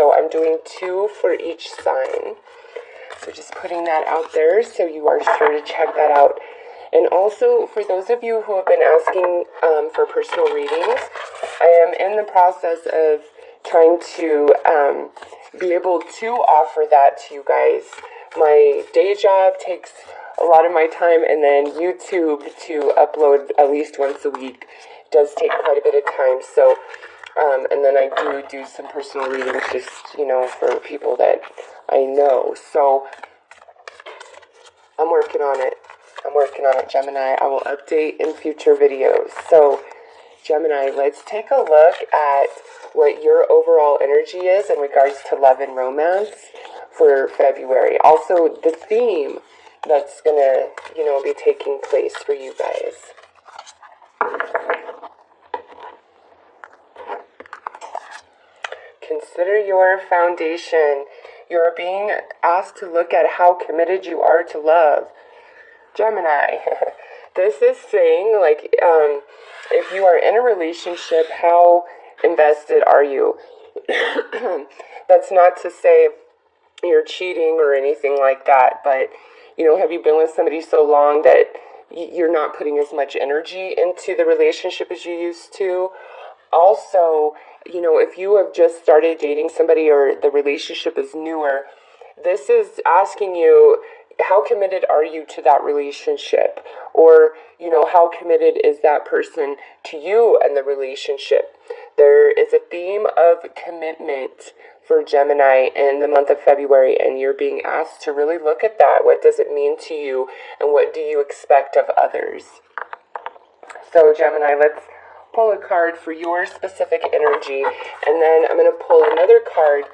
So I'm doing 2 for each sign. So just putting that out there so you are sure to check that out. And also, for those of you who have been asking for personal readings, I am in the process of trying to be able to offer that to you guys. My day job takes a lot of my time, and then YouTube to upload at least once a week does take quite a bit of time. So, and then I do some personal readings just, for people that I know. So, I'm working on it. Gemini. I will update in future videos. So, Gemini, let's take a look at what your overall energy is in regards to love and romance for February. Also, the theme that's going to, be taking place for you guys. Consider your foundation. You're being asked to look at how committed you are to love. Gemini, this is saying, if you are in a relationship, how invested are you? That's not to say you're cheating or anything like that, but, have you been with somebody so long that you're not putting as much energy into the relationship as you used to? Also, if you have just started dating somebody or the relationship is newer, this is asking you, how committed are you to that relationship? Or, how committed is that person to you and the relationship? There is a theme of commitment for Gemini in the month of February, and you're being asked to really look at that. What does it mean to you, and what do you expect of others? So, Gemini, let's pull a card for your specific energy, and then I'm going to pull another card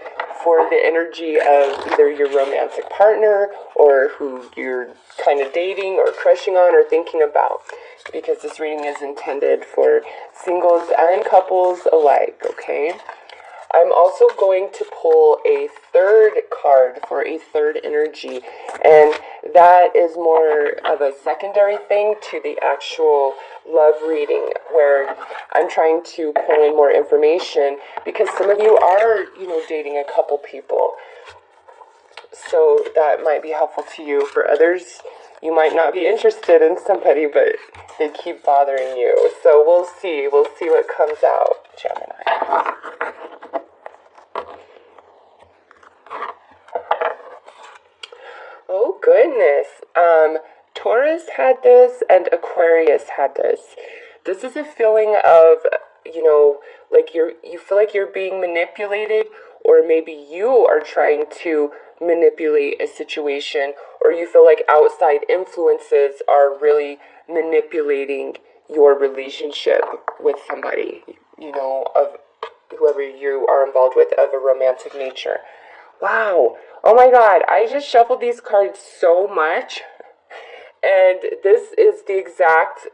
for the energy of either your romantic partner or who you're kind of dating or crushing on or thinking about, because this reading is intended for singles and couples alike, okay? I'm also going to pull a third card for a third energy, and that is more of a secondary thing to the actual love reading, where I'm trying to pull in more information because some of you are, dating a couple people. So that might be helpful to you. For others, you might not be interested in somebody, but they keep bothering you. So we'll see. We'll see what comes out, Gemini. Oh, goodness. Taurus had this and Aquarius had this. This is a feeling of, you feel like you're being manipulated, or maybe you are trying to manipulate a situation, or you feel like outside influences are really manipulating your relationship with somebody, of whoever you are involved with of a romantic nature. Wow. Oh my God. I just shuffled these cards so much. And this is the exact,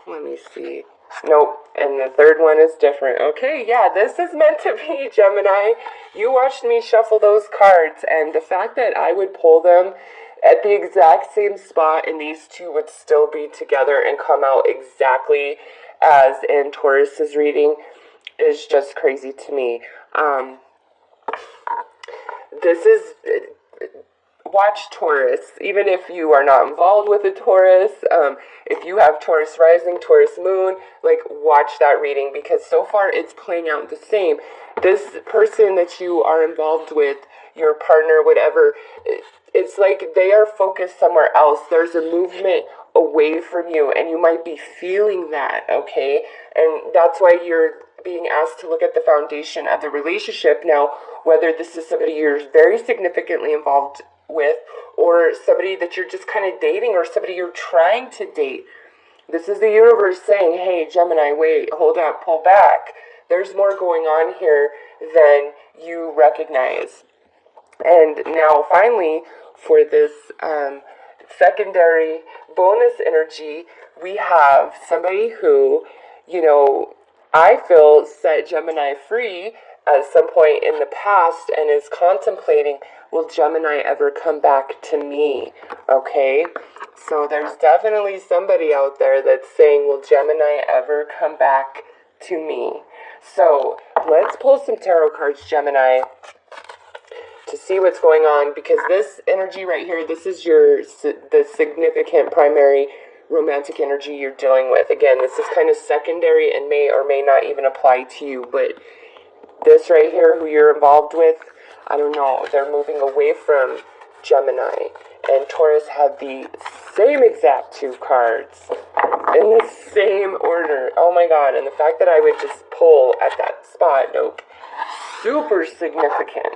let me see. Nope. And the third one is different. Okay, yeah, this is meant to be, Gemini. You watched me shuffle those cards, and the fact that I would pull them at the exact same spot and these two would still be together and come out exactly as in Taurus's reading is just crazy to me. This is, watch Taurus, even if you are not involved with a Taurus, if you have Taurus rising, Taurus moon, watch that reading, because so far it's playing out the same. This person that you are involved with, your partner, whatever, it's like they are focused somewhere else. There's a movement away from you, and you might be feeling that, okay? And that's why you're being asked to look at the foundation of the relationship. Now, whether this is somebody you're very significantly involved with, or somebody that you're just kind of dating, or somebody you're trying to date, this is the universe saying, hey, Gemini, wait, hold up, pull back. There's more going on here than you recognize. And now, finally, for this secondary bonus energy, we have somebody who, I feel set Gemini free at some point in the past and is contemplating, will Gemini ever come back to me? Okay, so there's definitely somebody out there that's saying, will Gemini ever come back to me. So let's pull some tarot cards, Gemini, to see what's going on, because this energy right here, this is the significant primary romantic energy you're dealing with. Again, this is kind of secondary and may or may not even apply to you, but this right here, who you're involved with, I don't know, they're moving away from Gemini. And Taurus had the same exact two cards in the same order. Oh my God, and the fact that I would just pull at that spot, nope, super significant.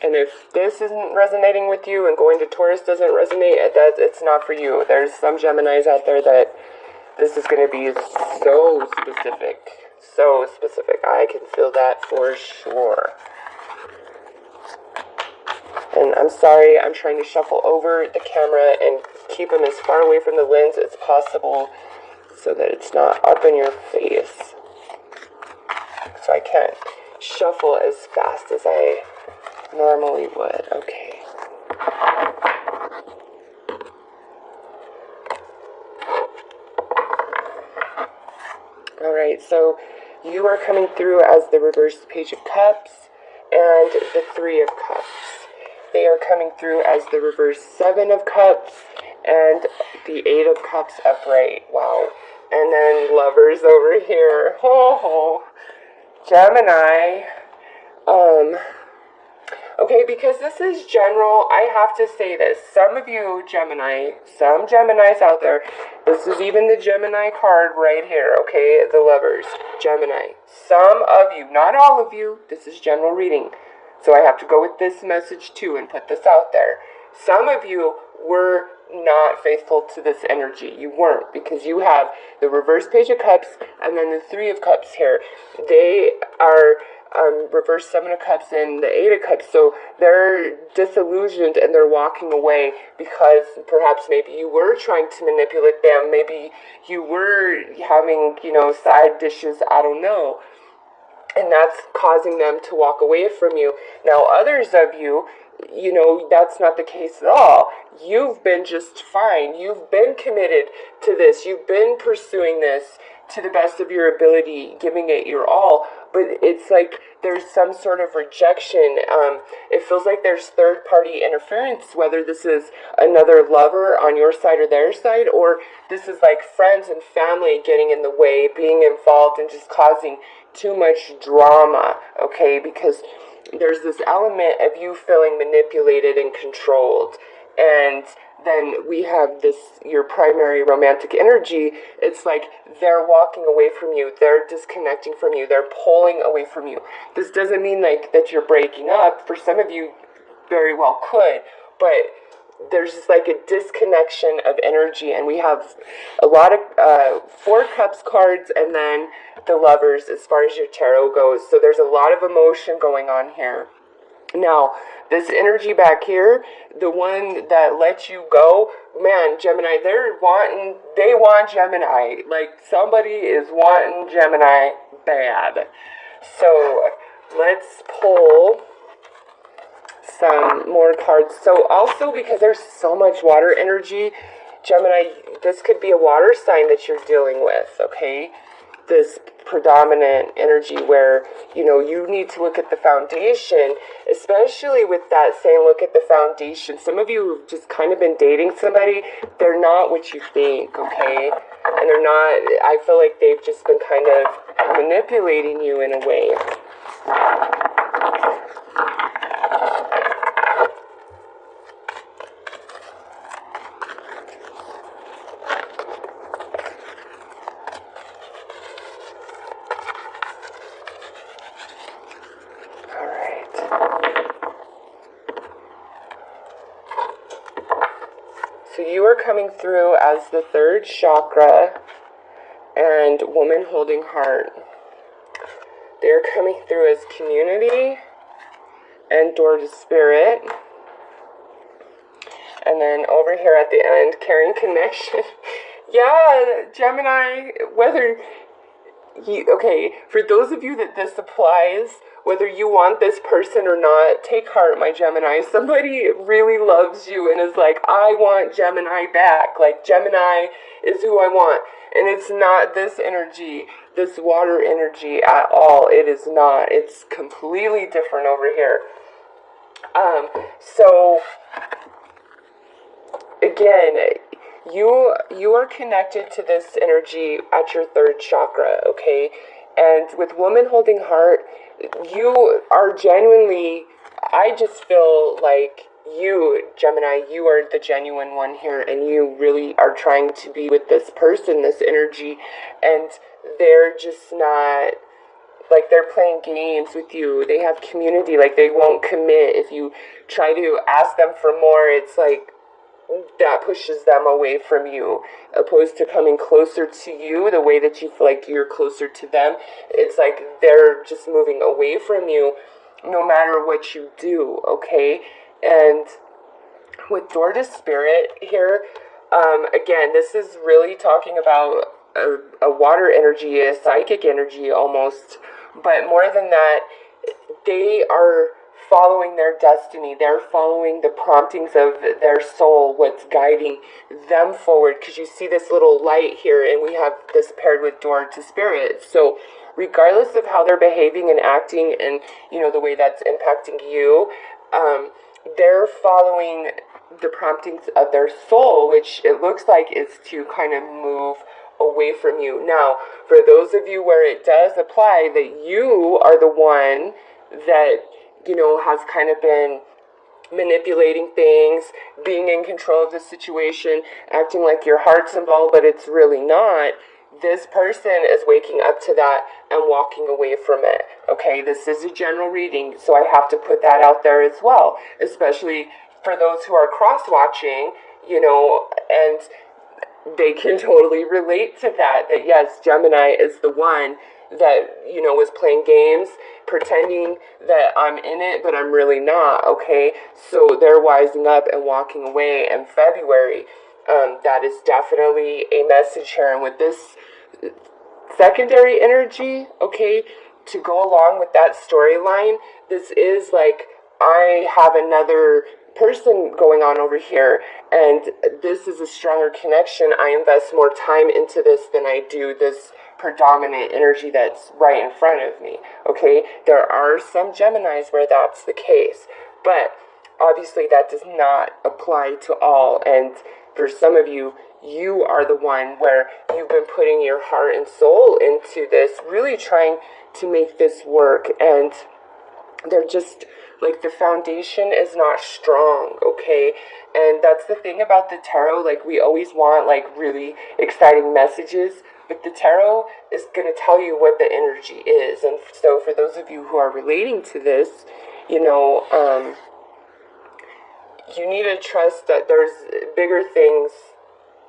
And if this isn't resonating with you and going to Taurus doesn't resonate, it's not for you. There's some Geminis out there that this is going to be so specific. So specific. I can feel that for sure. And I'm sorry, I'm trying to shuffle over the camera and keep them as far away from the lens as possible so that it's not up in your face. So I can't shuffle as fast as I normally would. Okay. Alright, so you are coming through as the reverse Page of Cups and the Three of Cups. They are coming through as the reverse Seven of Cups and the Eight of Cups upright. Wow. And then Lovers over here. Oh, Gemini. Okay, because this is general, I have to say this. Some of you Gemini, some Geminis out there, this is even the Gemini card right here, okay? The Lovers, Gemini. Some of you, not all of you, this is general reading. So I have to go with this message too and put this out there. Some of you were not faithful to this energy. You weren't, because you have the reverse Page of Cups and then the Three of Cups here. They are reverse Seven of Cups and the Eight of Cups, so they're disillusioned and they're walking away because perhaps maybe you were trying to manipulate them, maybe you were having, side dishes, I don't know, and that's causing them to walk away from you. Now others of you, that's not the case at all. You've been just fine. You've been committed to this. You've been pursuing this to the best of your ability, giving it your all. But it's like there's some sort of rejection. It feels like there's third-party interference, whether this is another lover on your side or their side, or this is like friends and family getting in the way, being involved and just causing too much drama, okay? Because there's this element of you feeling manipulated and controlled. And then we have this, your primary romantic energy. It's like they're walking away from you. They're disconnecting from you. They're pulling away from you. This doesn't mean like that you're breaking up. For some of you, very well could. But there's just like a disconnection of energy. And we have a lot of Four Cups cards and then the Lovers as far as your tarot goes. So there's a lot of emotion going on here. Now, this energy back here, the one that lets you go, man, Gemini, they want Gemini. Like, somebody is wanting Gemini bad. So, let's pull some more cards. So, also, because there's so much water energy, Gemini, this could be a water sign that you're dealing with, okay? This predominant energy where, you need to look at the foundation, especially with that saying, look at the foundation. Some of you have just kind of been dating somebody. They're not what you think, okay? And they're not, I feel like they've just been kind of manipulating you in a way. So you are coming through as the third chakra and woman holding heart. They're coming through as community and door to spirit. And then over here at the end, caring connection. Yeah, Gemini, whether okay, for those of you that this applies, whether you want this person or not, take heart, my Gemini. Somebody really loves you and is like, I want Gemini back. Like, Gemini is who I want. And it's not this energy, this water energy at all. It is not. It's completely different over here. So, again, you are connected to this energy at your third chakra, okay? And with Woman Holding Heart, you are genuinely, I just feel like you, Gemini, you are the genuine one here, and you really are trying to be with this person, this energy, and they're just not, like, they're playing games with you. They have community, like, they won't commit. If you try to ask them for more, it's like, that pushes them away from you, opposed to coming closer to you the way that you feel like you're closer to them. It's like they're just moving away from you no matter what you do, okay? And with Door to Spirit here, again, this is really talking about a water energy, a psychic energy almost, but more than that, they are following their destiny. They're following the promptings of their soul, what's guiding them forward, because you see this little light here, and we have this paired with Door to Spirit. So regardless of how they're behaving and acting, and the way that's impacting you, they're following the promptings of their soul, which it looks like is to kind of move away from you. Now, for those of you where it does apply that you are the one that has kind of been manipulating things, being in control of the situation, acting like your heart's involved, but it's really not. This person is waking up to that and walking away from it. Okay, this is a general reading, so I have to put that out there as well, especially for those who are cross-watching, and they can totally relate to that yes, Gemini is the one that, was playing games, pretending that I'm in it, but I'm really not, okay? So they're wising up and walking away in February. That is definitely a message here. And with this secondary energy, okay, to go along with that storyline, this is like, I have another person going on over here, and this is a stronger connection. I invest more time into this than I do this predominant energy that's right in front of me, okay? There are some Geminis where that's the case, but obviously that does not apply to all, and for some of you, you are the one where you've been putting your heart and soul into this, really trying to make this work, and they're just, like, the foundation is not strong, okay? And that's the thing about the tarot, like, we always want, like, really exciting messages, but the tarot is going to tell you what the energy is. And so for those of you who are relating to this, you need to trust that there's bigger things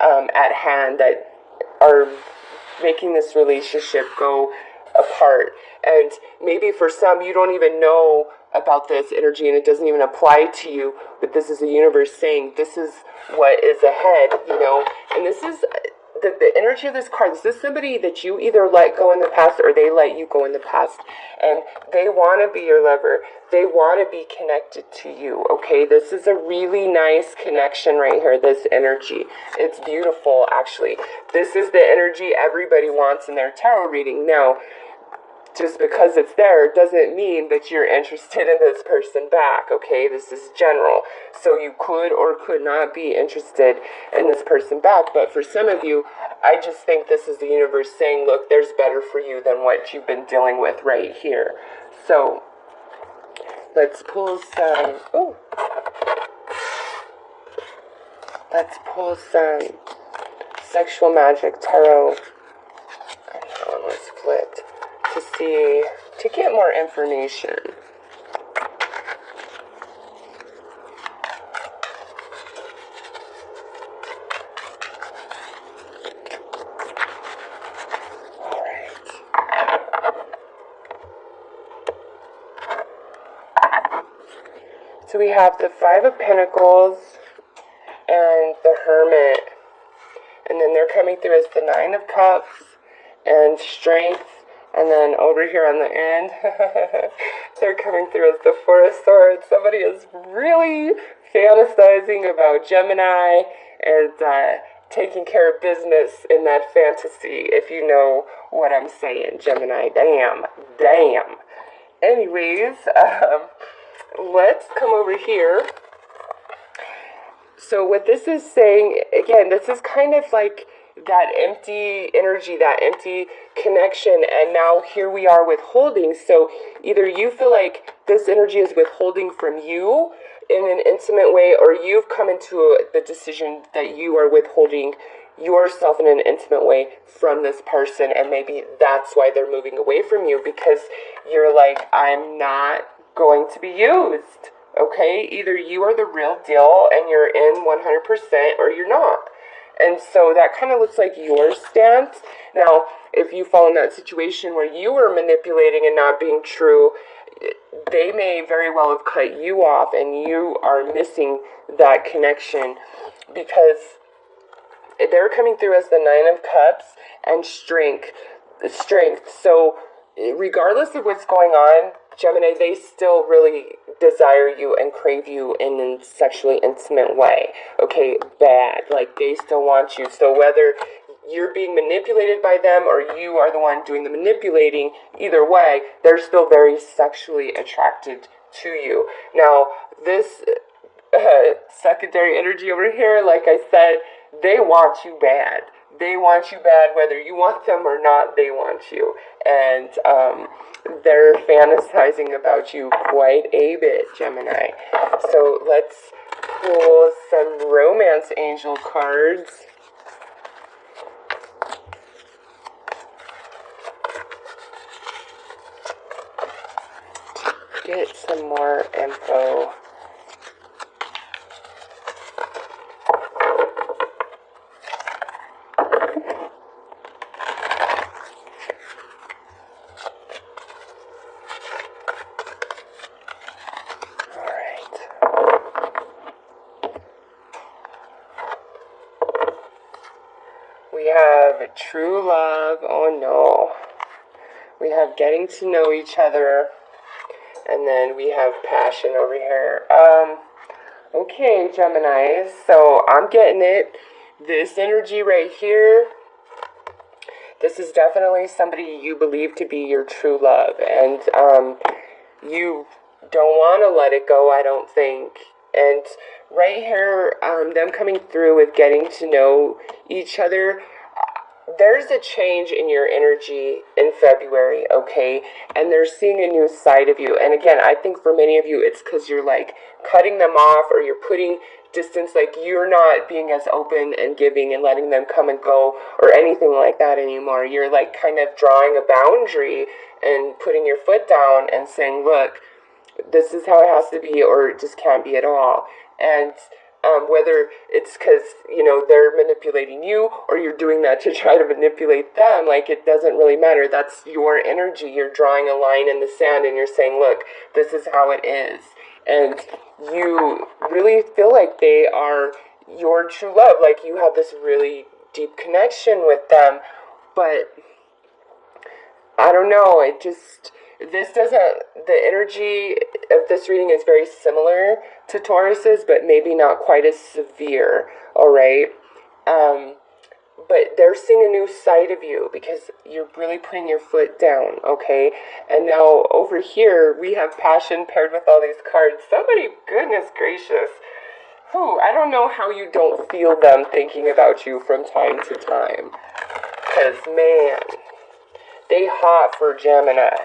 at hand that are making this relationship go apart. And maybe for some, you don't even know about this energy and it doesn't even apply to you, but this is the universe saying this is what is ahead, and this is the energy of this card. This is somebody that you either let go in the past or they let you go in the past, and they want to be your lover. They want to be connected to you, okay? This is a really nice connection right here, this energy. It's beautiful, actually. This is the energy everybody wants in their tarot reading. Now, just because it's there doesn't mean that you're interested in this person back, okay? This is general. So you could or could not be interested in this person back. But for some of you, I just think this is the universe saying, look, there's better for you than what you've been dealing with right here. So let's pull some, let's pull some Sexual Magic Tarot. And that one was flipped. To get more information. Alright. So we have the Five of Pentacles and the Hermit. And then they're coming through as the Nine of Cups and Strength And then over here on the end, they're coming through as the Four of Swords. Somebody is really fantasizing about Gemini and taking care of business in that fantasy, if you know what I'm saying, Gemini. Damn. Anyways, let's come over here. So what this is saying, again, this is kind of like that empty energy, that empty connection, and now here we are withholding. So either you feel like this energy is withholding from you in an intimate way, or you've come into the decision that you are withholding yourself in an intimate way from this person, and maybe that's why they're moving away from you, because you're like, I'm not going to be used. Okay, either you are the real deal and you're in 100%, or you're not. And so that kind of looks like your stance. Now, if you fall in that situation where you are manipulating and not being true, they may very well have cut you off and you are missing that connection, because they're coming through as the Nine of Cups and strength. So regardless of what's going on, Gemini, they still really desire you and crave you in a sexually intimate way. Okay, bad. Like, they still want you. So whether you're being manipulated by them or you are the one doing the manipulating, either way, they're still very sexually attracted to you. Now, this secondary energy over here, like I said, they want you bad. They want you bad whether you want them or not. They want you. And they're fantasizing about you quite a bit, Gemini. So let's pull some romance angel cards. Get some more info. We have true love. Oh no. We have getting to know each other. And then we have passion over here. Okay, Gemini. So I'm getting it. This energy right here, this is definitely somebody you believe to be your true love. And you don't want to let it go, I don't think. And right here, them coming through with getting to know each other, there's a change in your energy in February, okay? And they're seeing a new side of you. And again, I think for many of you, it's because you're like cutting them off, or you're putting distance, like you're not being as open and giving and letting them come and go or anything like that anymore. You're like kind of drawing a boundary and putting your foot down and saying, look, this is how it has to be, or it just can't be at all. And whether it's because, you know, they're manipulating you, or you're doing that to try to manipulate them, like, it doesn't really matter. That's your energy. You're drawing a line in the sand and you're saying, look, this is how it is. And you really feel like they are your true love. Like, you have this really deep connection with them. But I don't know, it just, this doesn't, the energy of this reading is very similar to Taurus's, but maybe not quite as severe, all right? But they're seeing a new side of you because you're really putting your foot down, okay? And now over here, we have passion paired with all these cards. Somebody, goodness gracious. Whew, I don't know how you don't feel them thinking about you from time to time. Because, man, they hot for Gemini.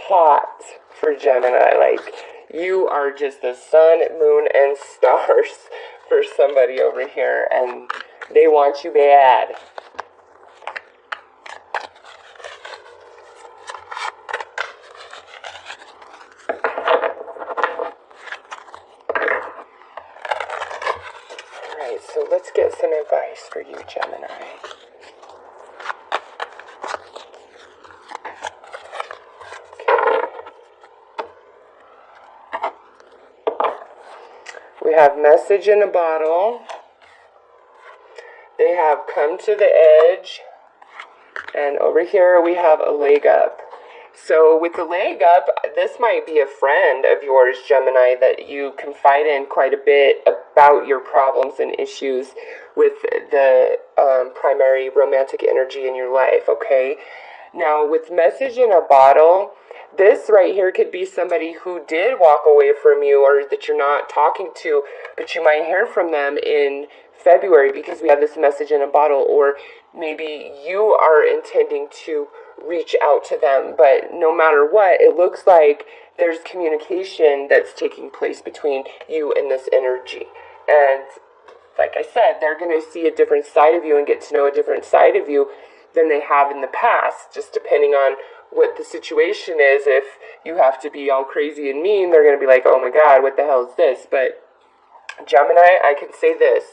Hot for Gemini. Like, you are just the sun, moon, and stars for somebody over here, and they want you bad. Alright, so let's get some advice for you, Gemini. We have message in a bottle. They have come to the edge. And over here we have a leg up. So with the leg up, this might be a friend of yours, Gemini, that you confide in quite a bit about your problems and issues with the primary romantic energy in your life, okay? Now, with message in a bottle, this right here could be somebody who did walk away from you or that you're not talking to, but you might hear from them in February because we have this message in a bottle, or maybe you are intending to reach out to them, but no matter what, it looks like there's communication that's taking place between you and this energy. And like I said, they're going to see a different side of you and get to know a different side of you than they have in the past, just depending on what the situation is. If you have to be all crazy and mean, they're going to be like, oh my God, what the hell is this? But Gemini, I can say this.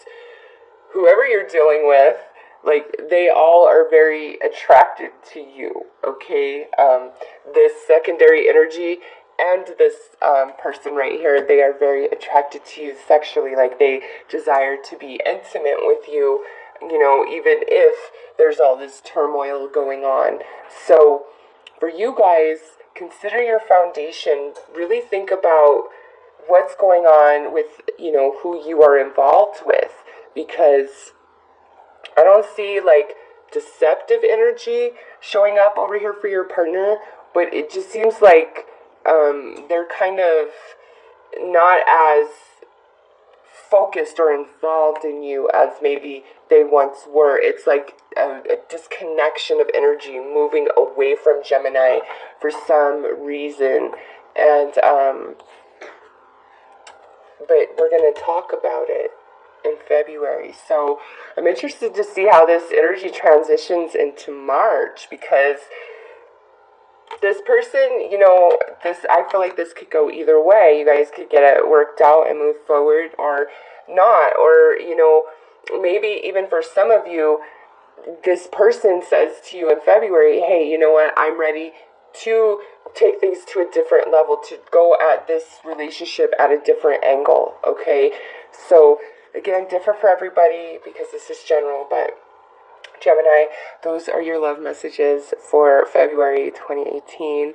Whoever you're dealing with, like, they all are very attracted to you, okay? This secondary energy and this person right here, they are very attracted to you sexually. Like, they desire to be intimate with you, you know, even if there's all this turmoil going on. So for you guys, consider your foundation. Really think about what's going on with, you know, who you are involved with, because I don't see like deceptive energy showing up over here for your partner, but it just seems like they're kind of not as focused or involved in you as maybe they once were. It's like a disconnection of energy moving away from Gemini for some reason. And but we're going to talk about it in February. So I'm interested to see how this energy transitions into March, because this person, you know, I feel like this could go either way. You guys could get it worked out and move forward, or not. Or, you know, maybe even for some of you, this person says to you in February, hey, you know what, I'm ready to take things to a different level, to go at this relationship at a different angle, okay? So again, different for everybody because this is general, but Gemini, those are your love messages for February 2018.